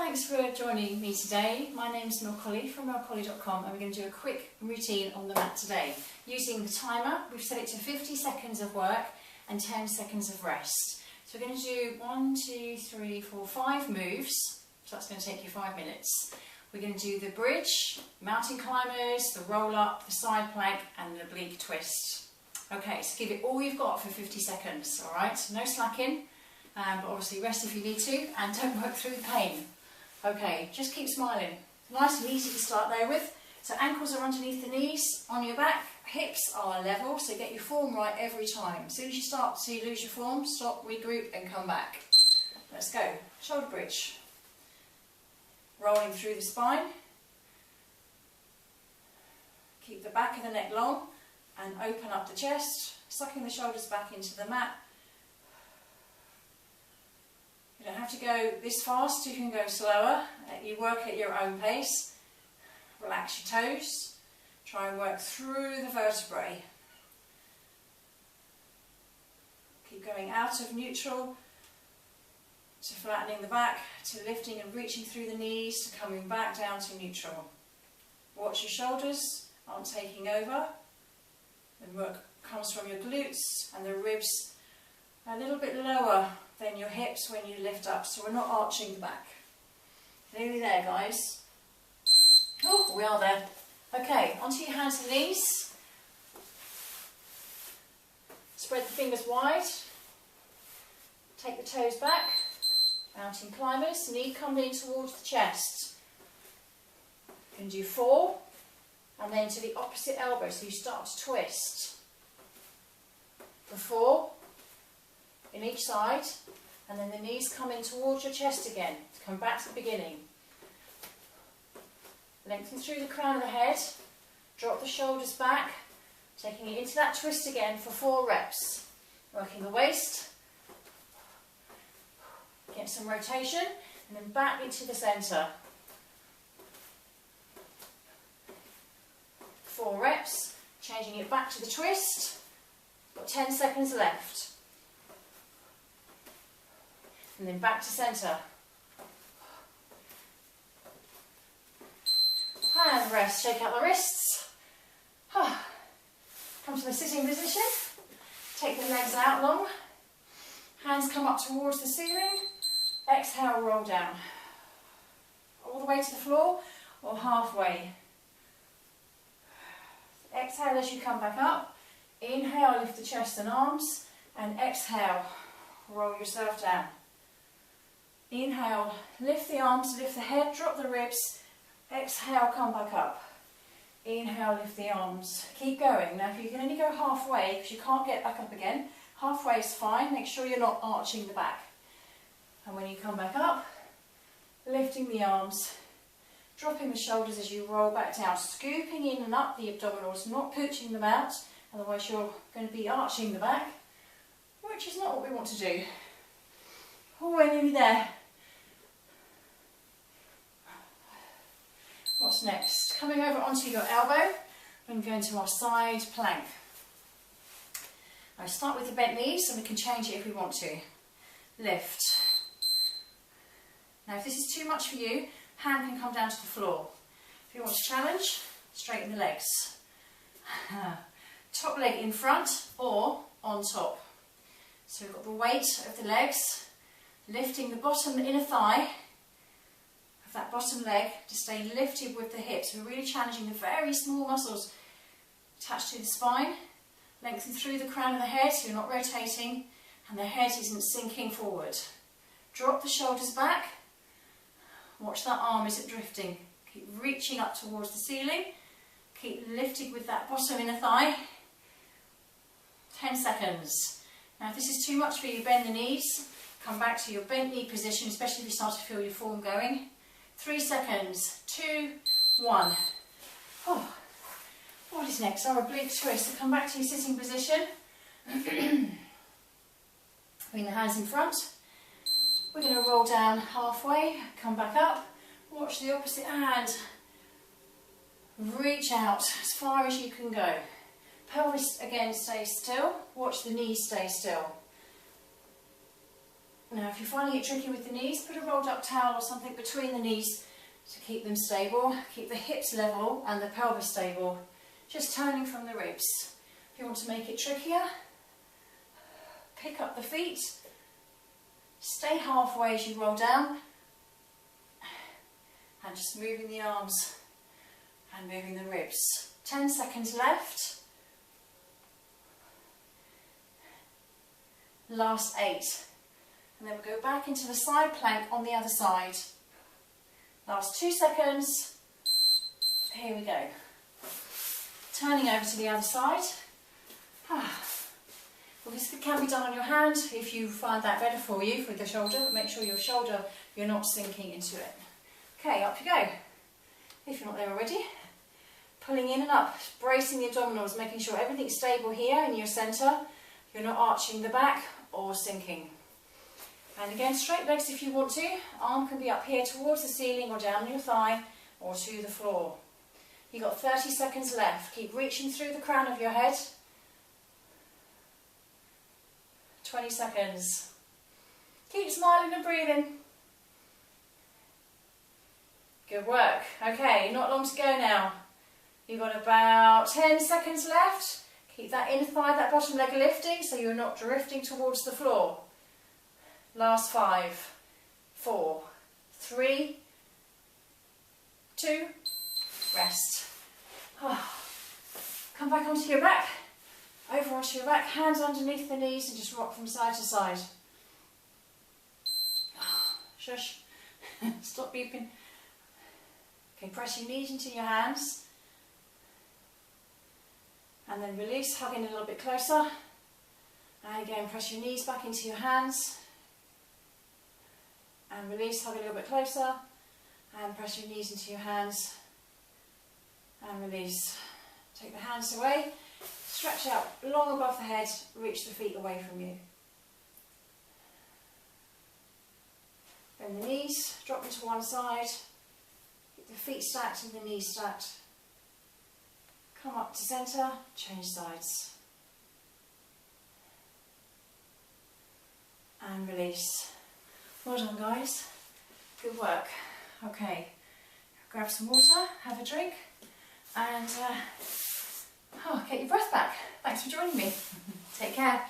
Thanks for joining me today. My name is Milcolly from milcolly.com and we're going to do a quick routine on the mat today. Using the timer, we've set it to 50 seconds of work and 10 seconds of rest. So we're going to do 1, 2, 3, 4, 5 moves, so that's going to take you 5 minutes. We're going to do the bridge, mountain climbers, the roll up, the side plank and the oblique twist. Okay, so give it all you've got for 50 seconds, alright? No slacking, but obviously rest if you need to and don't work through the pain. Okay, just keep smiling. Nice and easy to start there with. So ankles are underneath the knees, on your back, hips are level, so get your form right every time. As soon as you start to lose your form, stop, regroup and come back. Let's go. Shoulder bridge. Rolling through the spine. Keep the back of the neck long and open up the chest, sucking the shoulders back into the mat. You don't have to go this fast, you can go slower. You work at your own pace. Relax your toes. Try and work through the vertebrae. Keep going out of neutral to flattening the back, to lifting and reaching through the knees, to coming back down to neutral. Watch your shoulders aren't taking over. The work comes from your glutes and the ribs a little bit lower than your hips when you lift up, so we're not arching the back. Nearly there, guys. Oh, we are there. Okay, onto your hands and knees. Spread the fingers wide. Take the toes back. Mountain climbers, knee coming in towards the chest. You can do 4, and then to the opposite elbow, so you start to twist. For 4, in each side, and then the knees come in towards your chest again, to come back to the beginning. Lengthen through the crown of the head, drop the shoulders back, taking it into that twist again for 4 reps. Working the waist, get some rotation, and then back into the centre. 4 reps, changing it back to the twist. Got 10 seconds left. And then back to centre. And rest, shake out the wrists. Come to the sitting position. Take the legs out long. Hands come up towards the ceiling. Exhale, roll down. All the way to the floor or halfway. Exhale as you come back up. Inhale, lift the chest and arms. And exhale, roll yourself down. Inhale, lift the arms, lift the head, drop the ribs. Exhale, come back up. Inhale, lift the arms. Keep going. Now if you can only go halfway, because you can't get back up again, halfway is fine. Make sure you're not arching the back. And when you come back up, lifting the arms, dropping the shoulders as you roll back down, scooping in and up the abdominals, not pooching them out, otherwise you're going to be arching the back, which is not what we want to do. Oh, we're nearly there. What's next? Coming over onto your elbow and going to our side plank. I start with the bent knees and we can change it if we want to. Lift. Now if this is too much for you, hand can come down to the floor. If you want to challenge, straighten the legs. Top leg in front or on top. So we've got the weight of the legs, lifting the bottom inner thigh of that bottom leg to stay lifted with the hips. We're really challenging the very small muscles attached to the spine. Lengthen through the crown of the head so you're not rotating and the head isn't sinking forward. Drop the shoulders back. Watch that arm isn't drifting. Keep reaching up towards the ceiling. Keep lifted with that bottom inner thigh. 10 seconds. Now if this is too much for you, bend the knees. Come back to your bent knee position, especially if you start to feel your form going. 3 seconds. 2, 1. Oh. What is next? Our oblique twist. So come back to your sitting position. Bring the hands in front. We're going to roll down halfway, come back up, watch the opposite hand, reach out as far as you can go. Pelvis again stays still, watch the knees stay still. Now Now if you're finding it tricky with the knees, put a rolled up towel or something between the knees to keep them stable, keep the hips level and the pelvis stable, just turning from the ribs. If you want to make it trickier, pick up the feet, stay halfway as you roll down, and just moving the arms and moving the ribs. 10 seconds left. Last 8. And then we'll go back into the side plank on the other side. Last 2 seconds. Here we go. Turning over to the other side. Well, this can be done on your hand if you find that better for you with the shoulder, but make sure your shoulder, you're not sinking into it. Okay, up you go. If you're not there already. Pulling in and up, bracing the abdominals, making sure everything's stable here in your centre. You're not arching the back or sinking. And again, straight legs if you want to. Arm can be up here towards the ceiling or down your thigh or to the floor. You've got 30 seconds left. Keep reaching through the crown of your head. 20 seconds. Keep smiling and breathing. Good work. Okay, not long to go now. You've got about 10 seconds left. Keep that inner thigh, that bottom leg lifting so you're not drifting towards the floor. Last 5, 4, 3, 2, rest. Come back onto your back, over onto your back, hands underneath the knees and just rock from side to side. Shush, stop beeping. Okay, press your knees into your hands. And then release, hugging a little bit closer. And again, press your knees back into your hands. And release, hug a little bit closer. And press your knees into your hands. And release. Take the hands away. Stretch out long above the head. Reach the feet away from you. Bend the knees, drop them to one side. Keep the feet stacked and the knees stacked. Come up to centre, change sides. And release. Well done guys, good work. Okay, grab some water, have a drink, and get your breath back. Thanks for joining me. Take care.